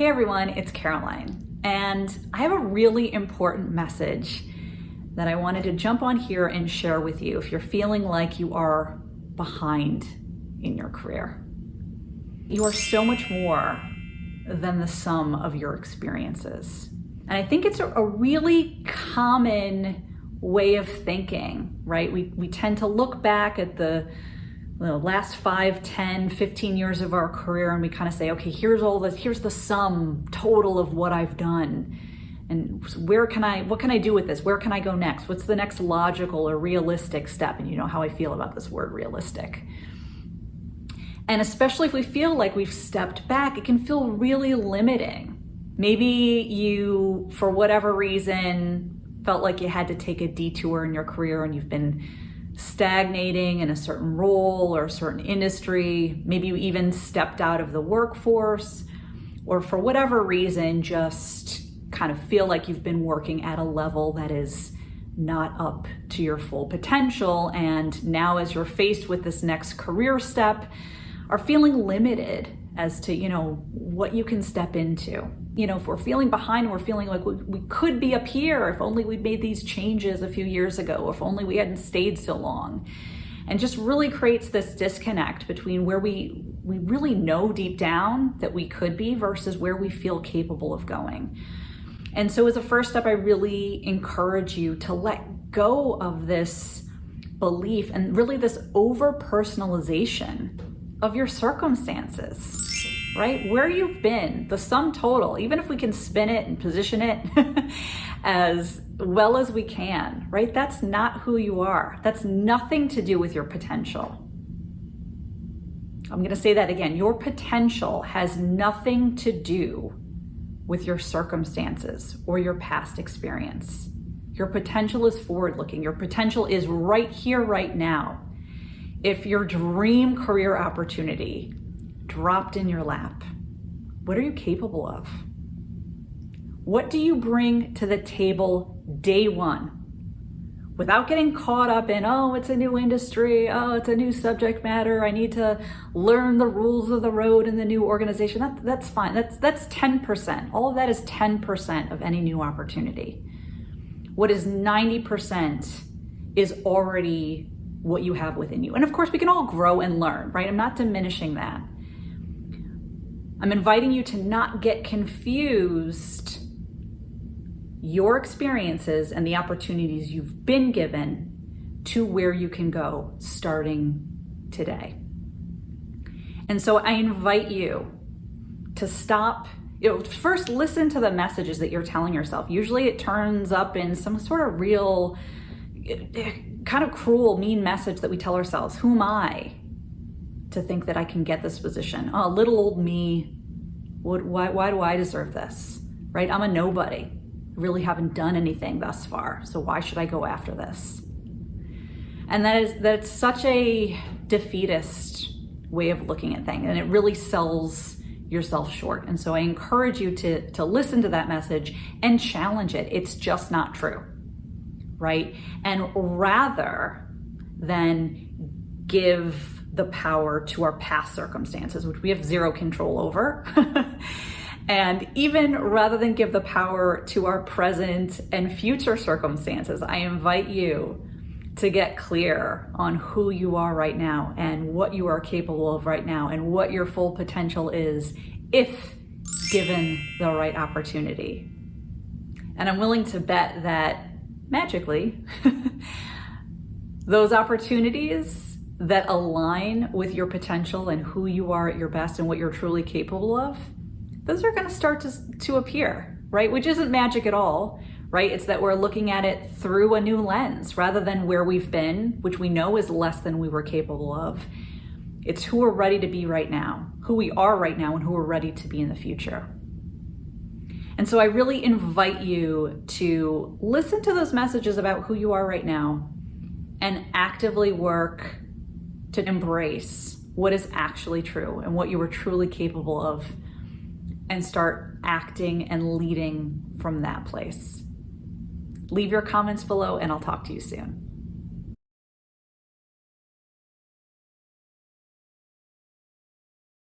Hey everyone, it's Caroline, and I have a really important message that I wanted to jump on here and share with you if you're feeling like you are behind in your career. You are so much more than the sum of your experiences. And I think it's a really common way of thinking, right? We tend to look back at the last 5, 10, 15 years of our career and we kind of say, okay, here's the sum total of what I've done. And what can I do with this? Where can I go next? What's the next logical or realistic step? And you know how I feel about this word realistic. And especially if we feel like we've stepped back, it can feel really limiting. Maybe you, for whatever reason, felt like you had to take a detour in your career and you've been stagnating in a certain role or a certain industry. Maybe you even stepped out of the workforce, or for whatever reason, just kind of feel like you've been working at a level that is not up to your full potential. And now as you're faced with this next career step, are feeling limited as to, what you can step into. If we're feeling behind and we're feeling like we could be up here if only we'd made these changes a few years ago, if only we hadn't stayed so long. And just really creates this disconnect between where we really know deep down that we could be versus where we feel capable of going. And so as a first step, I really encourage you to let go of this belief and really this over-personalization of your circumstances. Right? Where you've been, the sum total, even if we can spin it and position it as well as we can, right? That's not who you are. That's nothing to do with your potential. I'm going to say that again. Your potential has nothing to do with your circumstances or your past experience. Your potential is forward-looking. Your potential is right here, right now. If your dream career opportunity dropped in your lap, what are you capable of? What do you bring to the table day one without getting caught up in, it's a new industry, it's a new subject matter, I need to learn the rules of the road in the new organization? That's fine. That's 10%. All of that is 10% of any new opportunity. What is 90% is already what you have within you. And of course, we can all grow and learn, right? I'm not diminishing that. I'm inviting you to not get confused your experiences and the opportunities you've been given to where you can go starting today. And so I invite you to stop, first listen to the messages that you're telling yourself. Usually it turns up in some sort of real, kind of cruel, mean message that we tell ourselves. Who am I to think that I can get this position? Oh, little old me. Why do I deserve this? Right? I'm a nobody. I really haven't done anything thus far. So why should I go after this? And that's such a defeatist way of looking at things, and it really sells yourself short. And so I encourage you to listen to that message and challenge it. It's just not true. Right? And rather than give the power to our past circumstances, which we have zero control over, and even rather than give the power to our present and future circumstances, I invite you to get clear on who you are right now and what you are capable of right now and what your full potential is if given the right opportunity. And I'm willing to bet that magically, those opportunities that align with your potential and who you are at your best and what you're truly capable of, those are going to start to appear, right? Which isn't magic at all, right? It's that we're looking at it through a new lens rather than where we've been, which we know is less than we were capable of. It's who we're ready to be right now, who we are right now, and who we're ready to be in the future. And so I really invite you to listen to those messages about who you are right now and actively work to embrace what is actually true and what you are truly capable of, and start acting and leading from that place. Leave your comments below and I'll talk to you soon.